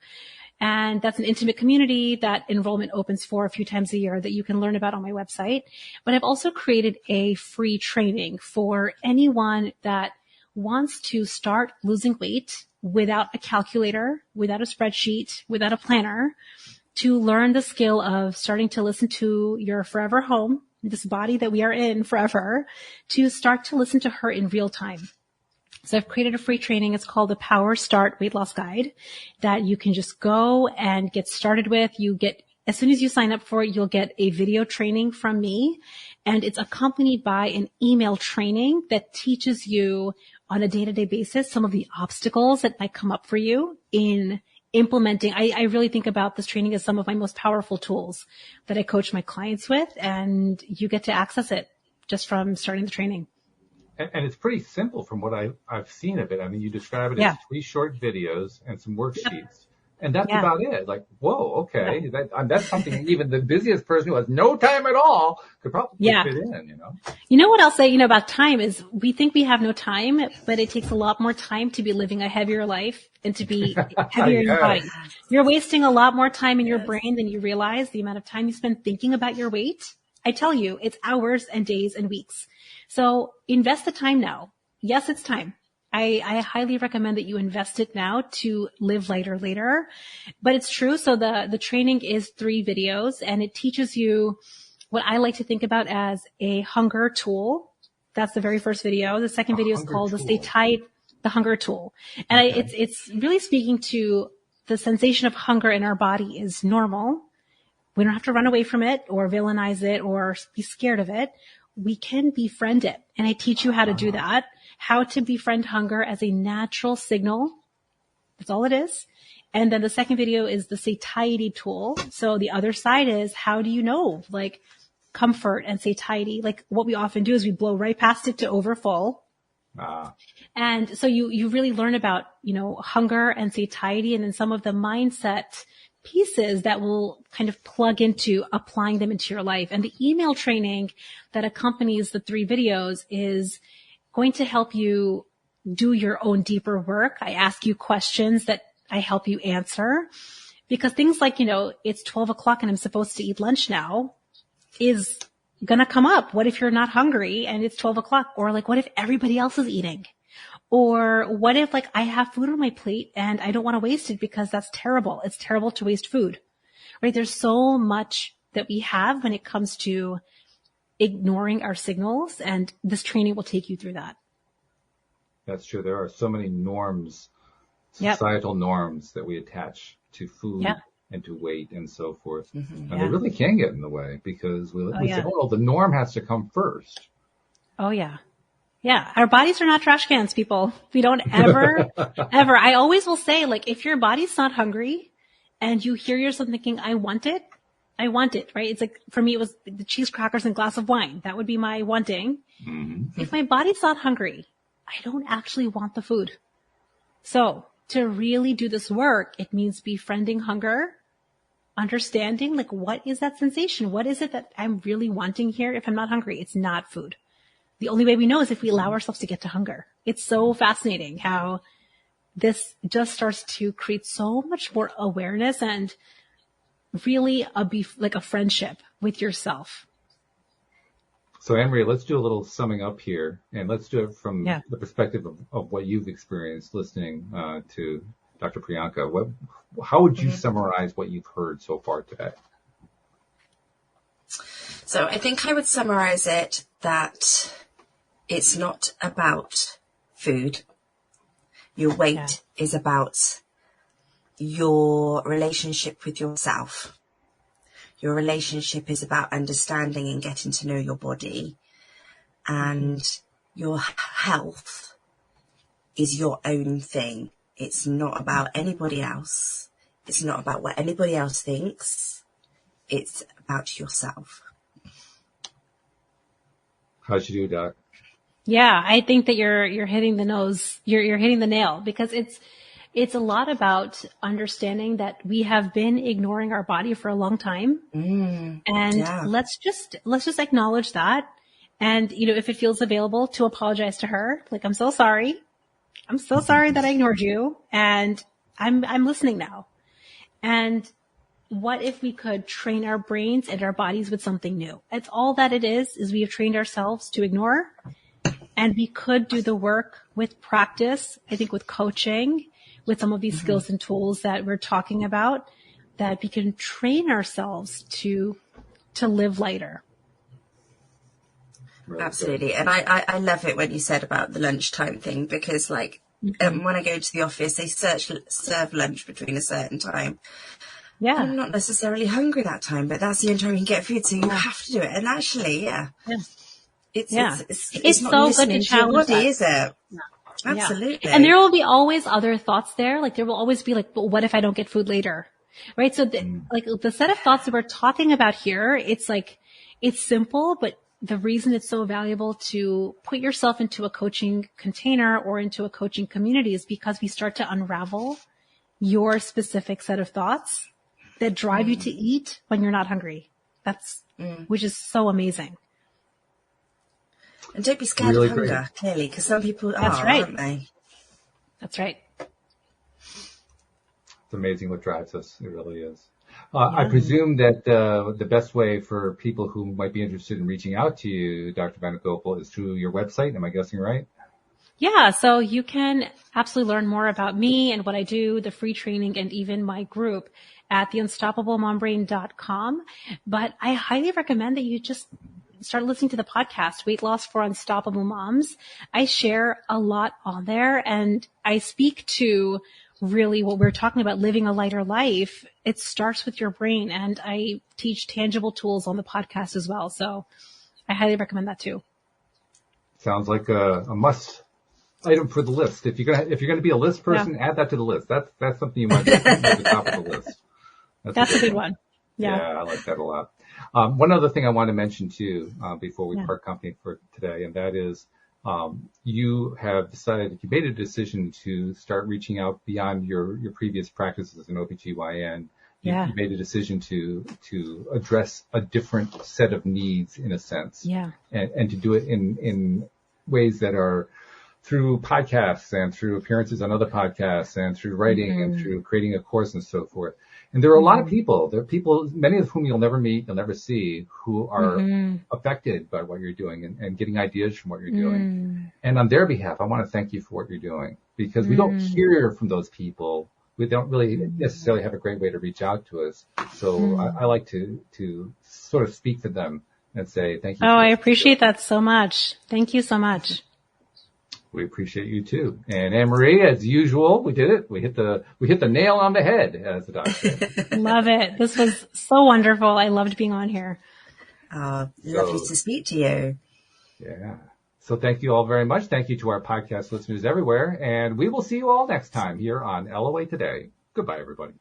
And that's an intimate community that enrollment opens for a few times a year that you can learn about on my website. But I've also created a free training for anyone that wants to start losing weight without a calculator, without a spreadsheet, without a planner, to learn the skill of starting to listen to your forever home, this body that we are in forever, to start to listen to her in real time. So I've created a free training. It's called the Power Start Weight Loss Guide that you can just go and get started with. As soon as you sign up for it, you'll get a video training from me, and it's accompanied by an email training that teaches you on a day-to-day basis some of the obstacles that might come up for you in implementing. I really think about this training as some of my most powerful tools that I coach my clients with, and you get to access it just from starting the training. And it's pretty simple from what I've seen of it. I mean, you describe it as 3 short videos and some worksheets. And that's about it. Like, whoa, okay. That's something even the busiest person who has no time at all could probably fit in, You know what I'll say, about time is we think we have no time, but it takes a lot more time to be living a heavier life and to be heavier in your body. You're wasting a lot more time in your brain than you realize. The amount of time you spend thinking about your weight, I tell you, it's hours and days and weeks. So invest the time now. Yes, it's time. I highly recommend that you invest it now to live lighter later. But it's true. So the training is 3 videos, and it teaches you what I like to think about as a hunger tool. That's the very first video. The second video is called the Stay Tight, the Hunger Tool. And it's really speaking to the sensation of hunger in our body is normal. We don't have to run away from it or villainize it or be scared of it. We can befriend it. And I teach you how to do that, how to befriend hunger as a natural signal. That's all it is. And then the second video is the satiety tool. So the other side is, how do you know, like, comfort and satiety? Like, what we often do is we blow right past it to overfull. And so you really learn about, hunger and satiety, and then some of the mindset pieces that will kind of plug into applying them into your life. And the email training that accompanies the 3 videos is going to help you do your own deeper work. I ask you questions that I help you answer, because things like, it's 12 o'clock and I'm supposed to eat lunch now is going to come up. What if you're not hungry and it's 12 o'clock? Or like, what if everybody else is eating? Or what if, like, I have food on my plate and I don't want to waste it because that's terrible. It's terrible to waste food, right? There's so much that we have when it comes to ignoring our signals, and this training will take you through that. That's true. There are so many norms, societal norms that we attach to food and to weight and so forth. And they really can get in the way, because we say, oh, the norm has to come first. Oh, yeah. Yeah. Our bodies are not trash cans, people. We don't ever, ever. I always will say, like, if your body's not hungry and you hear yourself thinking, I want it, right? It's like, for me, it was the cheese crackers and a glass of wine. That would be my wanting. If my body's not hungry, I don't actually want the food. So to really do this work, it means befriending hunger, understanding, like, what is that sensation? What is it that I'm really wanting here? If I'm not hungry, it's not food. The only way we know is if we allow ourselves to get to hunger. It's so fascinating how this just starts to create so much more awareness and really like a friendship with yourself. So, Anne-Marie, let's do a little summing up here, and let's do it from the perspective of what you've experienced listening to Dr. Priyanka. How would you summarize what you've heard so far today? So I think I would summarize it that it's not about food. Your weight is about your relationship with yourself. Your relationship is about understanding and getting to know your body, and your health is your own thing. It's not about anybody else. It's not about what anybody else thinks. It's about yourself. How'd you do, Doc? Yeah, I think that you're hitting the nose. You're hitting the nail, because it's a lot about understanding that we have been ignoring our body for a long time. And let's just acknowledge that. And, if it feels available, to apologize to her. Like, I'm so sorry. I'm so sorry that I ignored you, and I'm listening now. And what if we could train our brains and our bodies with something new? It's all that it is we have trained ourselves to ignore, and we could do the work with practice. I think with coaching, with some of these skills and tools that we're talking about, that we can train ourselves to live lighter. Absolutely. And I love it when you said about the lunchtime thing, because like when I go to the office, they serve lunch between a certain time. Yeah. I'm not necessarily hungry that time, but that's the only time you can get food. So you have to do it. And actually, it's so good to challenge your body, is it? Yeah. Absolutely. And there will be always other thoughts there. Like, there will always be like, but what if I don't get food later? Right. So the set of thoughts that we're talking about here, it's like, it's simple, but the reason it's so valuable to put yourself into a coaching container or into a coaching community is because we start to unravel your specific set of thoughts that drive you to eat when you're not hungry. Which is so amazing. And don't be scared of hunger, clearly, because some people aren't they? That's right. It's amazing what drives us. It really is. I presume that the best way for people who might be interested in reaching out to you, Dr. Venugopal, is through your website. Am I guessing right? Yeah, so you can absolutely learn more about me and what I do, the free training, and even my group at theunstoppablemombrain.com. But I highly recommend that you just start listening to the podcast, Weight Loss for Unstoppable Moms. I share a lot on there, and I speak to really what we're talking about, living a lighter life. It starts with your brain, and I teach tangible tools on the podcast as well. So I highly recommend that too. Sounds like a must. item for the list. If you're gonna be a list person, add that to the list. That's something you might put at the top of the list. That's a good one. Yeah, I like that a lot. One other thing I want to mention too, before we part company for today, and that is, you have decided, you made a decision to start reaching out beyond your previous practices in OBGYN. You made a decision to address a different set of needs in a sense. Yeah. And to do it in ways that are through podcasts and through appearances on other podcasts and through writing and through creating a course and so forth. And there are a lot of people, many of whom you'll never meet, you'll never see, who are affected by what you're doing and getting ideas from what you're doing. And on their behalf, I want to thank you for what you're doing, because we don't hear from those people. We don't really necessarily have a great way to reach out to us. So I like to sort of speak to them and say thank you. Oh, I appreciate that so much. Thank you so much. We appreciate you too. And Anne-Marie, as usual, we did it. We hit the nail on the head, as the doctor said. Love it. This was so wonderful. I loved being on here. Lovely to speak to you. Yeah. So thank you all very much. Thank you to our podcast listeners everywhere. And we will see you all next time here on LOA Today. Goodbye, everybody.